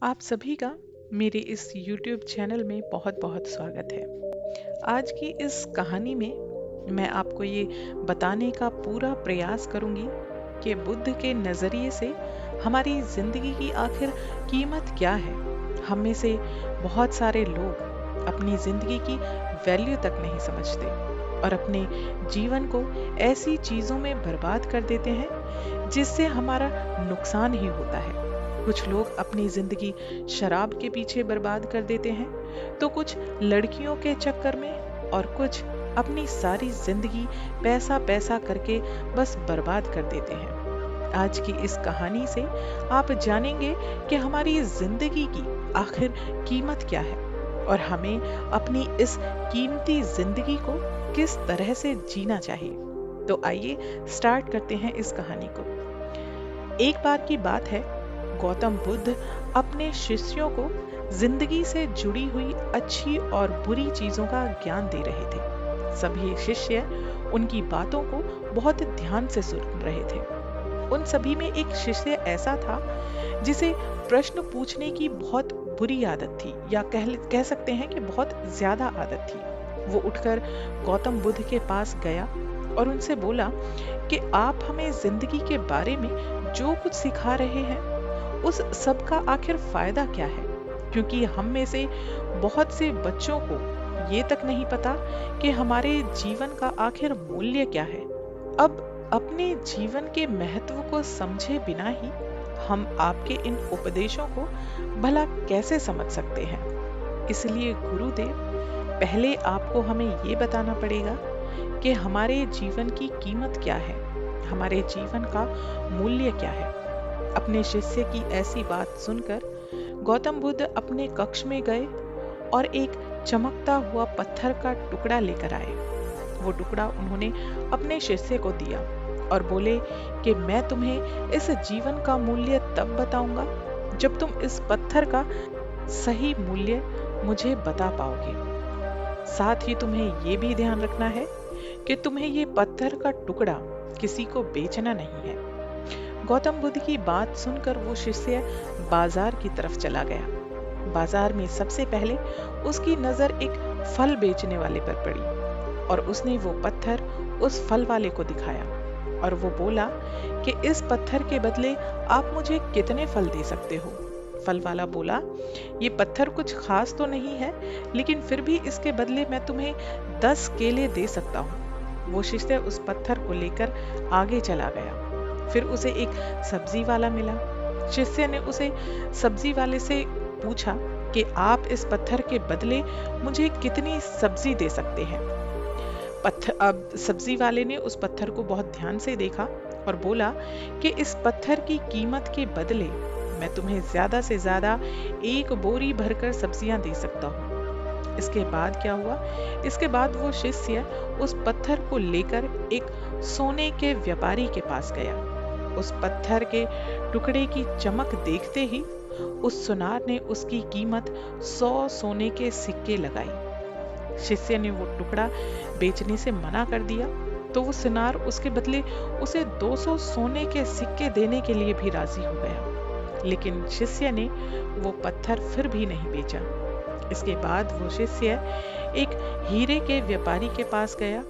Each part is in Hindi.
आप सभी का मेरे इस YouTube चैनल में बहुत बहुत स्वागत है। आज की इस कहानी में मैं आपको ये बताने का पूरा प्रयास करूंगी कि बुद्ध के नज़रिए से हमारी ज़िंदगी की आखिर कीमत क्या है। हम में से बहुत सारे लोग अपनी ज़िंदगी की वैल्यू तक नहीं समझते और अपने जीवन को ऐसी चीज़ों में बर्बाद कर देते हैं जिससे हमारा नुकसान ही होता है। कुछ लोग अपनी जिंदगी शराब के पीछे बर्बाद कर देते हैं, तो कुछ लड़कियों के चक्कर में और कुछ अपनी सारी जिंदगी पैसा पैसा करके बस बर्बाद कर देते हैं। आज की इस कहानी से आप जानेंगे कि हमारी जिंदगी की आखिर कीमत क्या है और हमें अपनी इस कीमती जिंदगी को किस तरह से जीना चाहिए। तो आइए स्टार्ट करते हैं इस कहानी को। एक बार की बात है, गौतम बुद्ध अपने शिष्यों को जिंदगी से जुड़ी हुई अच्छी और बुरी चीजों का ज्ञान दे रहे थे। सभी शिष्य उनकी बातों को बहुत ध्यान से सुन रहे थे। उन सभी में एक शिष्य ऐसा था जिसे प्रश्न पूछने की बहुत बुरी आदत थी, या कह सकते हैं कि बहुत ज्यादा आदत थी। वो उठकर गौतम बुद्ध के पास गया और उनसे बोला कि आप हमें जिंदगी के बारे में जो कुछ सिखा रहे हैं उस सब का आखिर फायदा क्या है, क्योंकि हम में से बहुत से बच्चों को ये तक नहीं पता कि हमारे जीवन का आखिर मूल्य क्या है। अब अपने जीवन के महत्व को समझे बिना ही हम आपके इन उपदेशों को भला कैसे समझ सकते हैं। इसलिए गुरुदेव, पहले आपको हमें ये बताना पड़ेगा कि हमारे जीवन की कीमत क्या है, हमारे जीवन का मूल्य क्या है। अपने शिष्य की ऐसी बात सुनकर गौतम बुद्ध अपने कक्ष में गए और एक चमकता हुआ पत्थर का टुकड़ा लेकर आए। वो टुकड़ा उन्होंने अपने शिष्य को दिया और बोले कि मैं तुम्हें इस जीवन का मूल्य तब बताऊंगा जब तुम इस पत्थर का सही मूल्य मुझे बता पाओगे। साथ ही तुम्हें ये भी ध्यान रखना है कि तुम्हें ये पत्थर का टुकड़ा किसी को बेचना नहीं है। गौतम बुद्ध की बात सुनकर वो शिष्य बाजार की तरफ चला गया। बाजार में सबसे पहले उसकी नजर एक फल बेचने वाले पर पड़ी और उसने वो पत्थर उस फल वाले को दिखाया और वो बोला कि इस पत्थर के बदले आप मुझे कितने फल दे सकते हो। फल वाला बोला, ये पत्थर कुछ खास तो नहीं है, लेकिन फिर भी इसके बदले मैं तुम्हें 10 केले दे सकता हूँ। वो शिष्य उस पत्थर को लेकर आगे चला गया। फिर उसे एक सब्जी वाला मिला। शिष्य ने उसे सब्जी वाले से पूछा कि आप इस पत्थर के बदले मुझे कितनी सब्जी दे सकते हैं। अब सब्जी वाले ने उस पत्थर को बहुत ध्यान से देखा और बोला कि इस पत्थर की कीमत के बदले मैं तुम्हें ज्यादा से ज्यादा 1 बोरी भरकर सब्जियां दे सकता हूँ। इसके बाद क्या हुआ? इसके बाद वो शिष्य उस पत्थर को लेकर एक सोने के व्यापारी के पास गया। उस पत्थर के टुकड़े की चमक देखते ही उस सुनार ने उसकी कीमत 100 सोने के सिक्के लगाई। शिष्य ने वो टुकड़ा बेचने से मना कर दिया तो वो सुनार उसके बदले उसे 200 सोने के सिक्के देने के लिए भी राजी हो गया, लेकिन शिष्य ने वो पत्थर फिर भी नहीं बेचा। इसके बाद वो शिष्य एक हीरे के व्यापारी के पास गया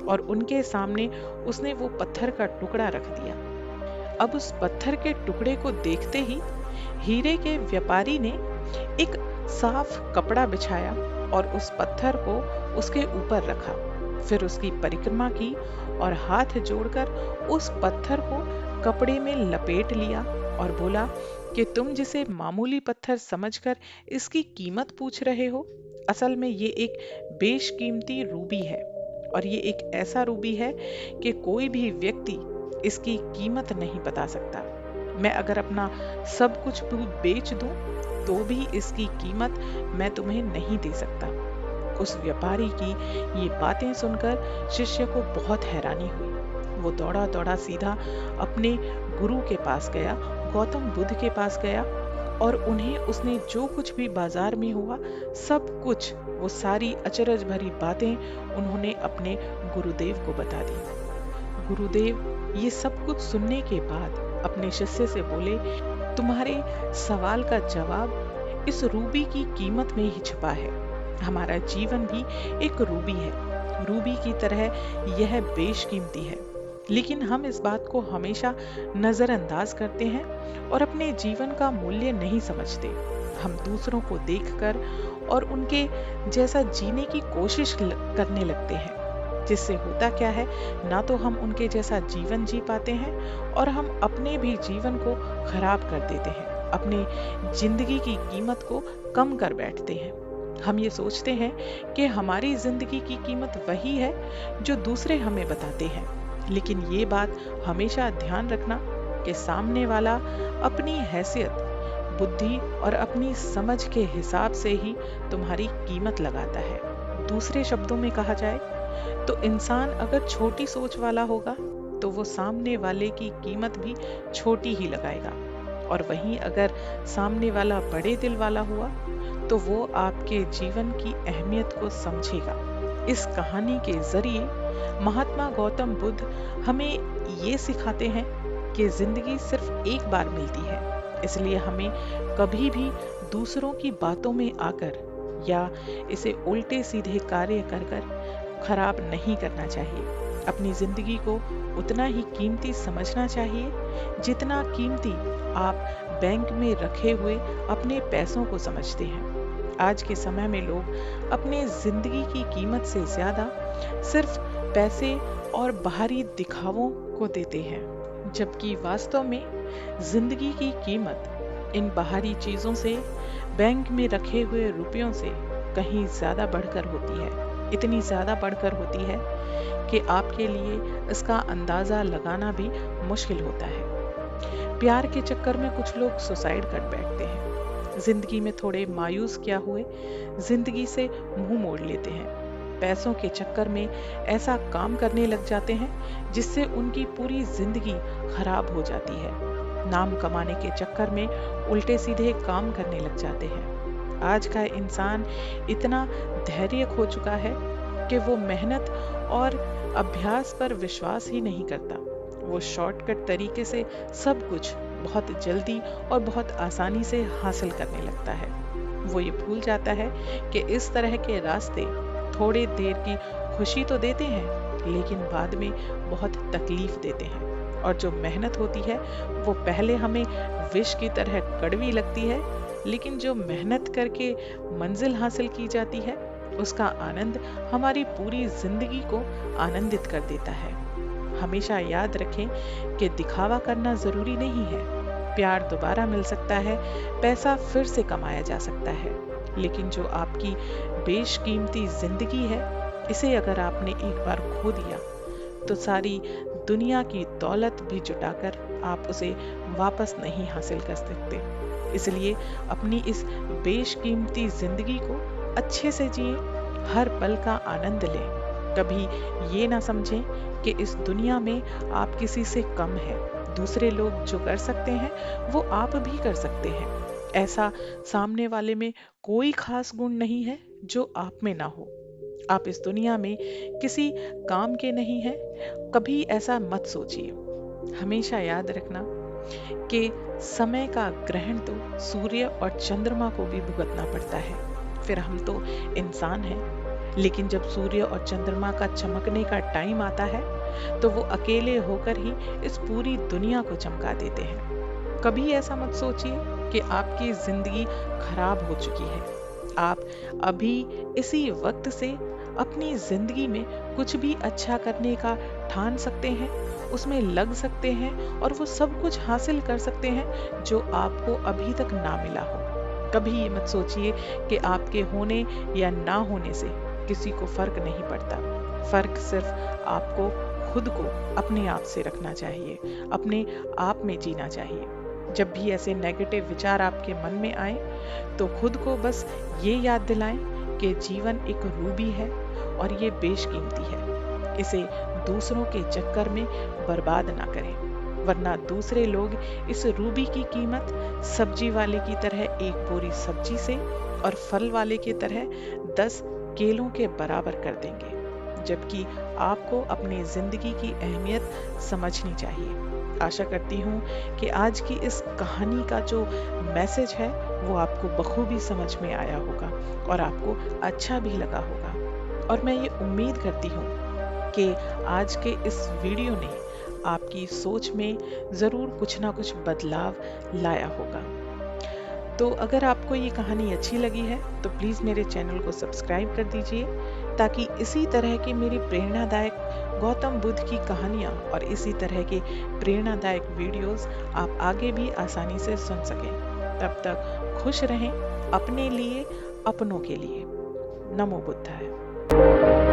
और उनके सामने उसने वो पत्थर का टुकड़ा रख दिया। अब उस पत्थर के टुकड़े को देखते ही हीरे के व्यापारी ने एक साफ कपड़ा बिछाया और उस पत्थर को उसके ऊपर रखा। फिर उसकी परिक्रमा की और हाथ जोड़कर उस पत्थर को कपड़े में लपेट लिया और बोला कि तुम जिसे मामूली पत्थर समझकर इसकी कीमत पूछ रहे हो, असल में ये एक बेशकीमती रूबी है और ये एक ऐसा रूबी है कि कोई भी व्यक्ति इसकी कीमत नहीं बता सकता। मैं अगर अपना सब कुछ बेच दूं तो भी इसकी कीमत मैं तुम्हें नहीं दे सकता। उस व्यापारी की ये बातें सुनकर शिष्य को बहुत हैरानी हुई। वो दौड़ा दौड़ा सीधा अपने गुरु के पास गया, गौतम बुद्ध के पास गया और उन्हें उसने जो कुछ भी बाजार में हुआ सब कुछ, वो सारी अचरज भरी बातें उन्होंने अपने गुरुदेव को बता दी। गुरुदेव ये सब कुछ सुनने के बाद अपने शिष्य से बोले, तुम्हारे सवाल का जवाब इस रूबी की कीमत में ही छिपा है। हमारा जीवन भी एक रूबी है। रूबी की तरह यह बेशकीमती है, लेकिन हम इस बात को हमेशा नजरअंदाज करते हैं और अपने जीवन का मूल्य नहीं समझते। हम दूसरों को देखकर और उनके जैसा जीने की कोशिश करने लगते हैं, जिससे होता क्या है, ना तो हम उनके जैसा जीवन जी पाते हैं और हम अपने भी जीवन को खराब कर देते हैं, अपनी जिंदगी की कीमत को कम कर बैठते हैं। हम ये सोचते हैं कि हमारी जिंदगी की कीमत वही है जो दूसरे हमें बताते हैं, लेकिन ये बात हमेशा ध्यान रखना कि सामने वाला अपनी हैसियत, बुद्धि और अपनी समझ के हिसाब से ही तुम्हारी कीमत लगाता है। दूसरे शब्दों में कहा जाए तो इंसान अगर छोटी सोच वाला होगा तो वो सामने वाले की कीमत भी छोटी ही लगाएगा, और वहीं अगर सामने वाला बड़े दिल वाला हुआ तो वो आपके जीवन की अहमियत को समझेगा। इस कहानी के जरिए महात्मा गौतम बुद्ध हमें ये सिखाते हैं कि जिंदगी सिर्फ एक बार मिलती है, इसलिए हमें कभी भी दूसरों की बातों में आकर या इसे उल्टे सीधे कार्य कर कर खराब नहीं करना चाहिए। अपनी जिंदगी को उतना ही कीमती समझना चाहिए जितना कीमती आप बैंक में रखे हुए अपने पैसों को समझते हैं। आज के समय में लोग अपने जिंदगी की कीमत से ज्यादा सिर्फ पैसे और बाहरी दिखावों को देते हैं, जबकि वास्तव में जिंदगी की कीमत इन बाहरी चीजों से, बैंक में रखे हुए रुपयों से कहीं ज्यादा बढ़कर होती है। इतनी ज्यादा बढ़कर होती है कि आपके लिए इसका अंदाजा लगाना भी मुश्किल होता है। प्यार के चक्कर में कुछ लोग सुसाइड कर बैठते हैं। जिंदगी में थोड़े मायूस क्या हुए, जिंदगी से मुंह मोड़ लेते हैं। पैसों के चक्कर में ऐसा काम करने लग जाते हैं जिससे उनकी पूरी जिंदगी खराब हो जाती है। नाम कमाने के चक्कर में उल्टे सीधे काम करने लग जाते हैं। आज का इंसान इतना धैर्य खो चुका है कि वो मेहनत और अभ्यास पर विश्वास ही नहीं करता। वो शॉर्टकट तरीके से सब कुछ बहुत जल्दी और बहुत आसानी से हासिल करने लगता है। वो ये भूल जाता है कि इस तरह के रास्ते थोड़े देर की खुशी तो देते हैं, लेकिन बाद में बहुत तकलीफ देते हैं। और जो मेहनत होती है वो पहले हमें विष की तरह कड़वी लगती है, लेकिन जो मेहनत करके मंजिल हासिल की जाती है उसका आनंद हमारी पूरी जिंदगी को आनंदित कर देता है। हमेशा याद रखें कि दिखावा करना जरूरी नहीं है। प्यार दोबारा मिल सकता है, पैसा फिर से कमाया जा सकता है, लेकिन जो आपकी बेशकीमती जिंदगी है, इसे अगर आपने एक बार खो दिया तो सारी दुनिया की दौलत भी जुटाकर आप उसे वापस नहीं हासिल कर सकते। इसलिए अपनी इस बेशकीमती जिंदगी को अच्छे से जिए, हर पल का आनंद लें। कभी ये ना समझें कि इस दुनिया में आप किसी से कम हैं। दूसरे लोग जो कर सकते हैं वो आप भी कर सकते हैं। ऐसा सामने वाले में कोई खास गुण नहीं है जो आप में ना हो। आप इस दुनिया में किसी काम के नहीं हैं, कभी ऐसा मत सोचिए। हमेशा याद रखना कि समय का ग्रहण तो सूर्य और चंद्रमा को भी भुगतना पड़ता है। फिर हम तो इंसान हैं, लेकिन जब सूर्य और चंद्रमा का चमकने का टाइम आता है तो वो अकेले होकर ही इस पूरी दुनिया को चमका देते हैं। कभी ऐसा मत सोचिए कि आपकी जिंदगी खराब हो चुकी है। आप अभी इसी वक्त से अपनी जिंदगी में कुछ भी अच्छा करने का ठान सकते हैं, उसमें लग सकते हैं और वो सब कुछ हासिल कर सकते हैं जो आपको अभी तक ना मिला हो। कभी ये मत सोचिए कि आपके होने या ना होने से किसी को फर्क नहीं पड़ता। फर्क सिर्फ आपको खुद को अपने आप से रखना चाहिए, अपने आप में जीना चाहिए। जब भी ऐसे नेगेटिव विचार आपके मन में आए तो खुद को बस ये याद दिलाएं कि जीवन एक रूबी है और ये बेशकीमती है। इसे दूसरों के चक्कर में बर्बाद ना करें, वरना दूसरे लोग इस रूबी की कीमत सब्जी वाले की तरह एक बोरी सब्जी से और फल वाले की तरह 10 केलों के बराबर कर देंगे। जबकि आपको अपनी जिंदगी की अहमियत समझनी चाहिए। आशा करती हूँ कि आज की इस कहानी का जो मैसेज है वो आपको बखूबी समझ में आया होगा और आपको अच्छा भी लगा होगा। और मैं ये उम्मीद करती हूँ कि आज के इस वीडियो ने आपकी सोच में ज़रूर कुछ ना कुछ बदलाव लाया होगा। तो अगर आपको ये कहानी अच्छी लगी है तो प्लीज़ मेरे चैनल को सब्सक्राइब कर दीजिए, ताकि इसी तरह की मेरी प्रेरणादायक गौतम बुद्ध की कहानियाँ और इसी तरह के प्रेरणादायक वीडियोस आप आगे भी आसानी से सुन सकें। तब तक खुश रहें, अपने लिए, अपनों के लिए। नमो बुद्धाय।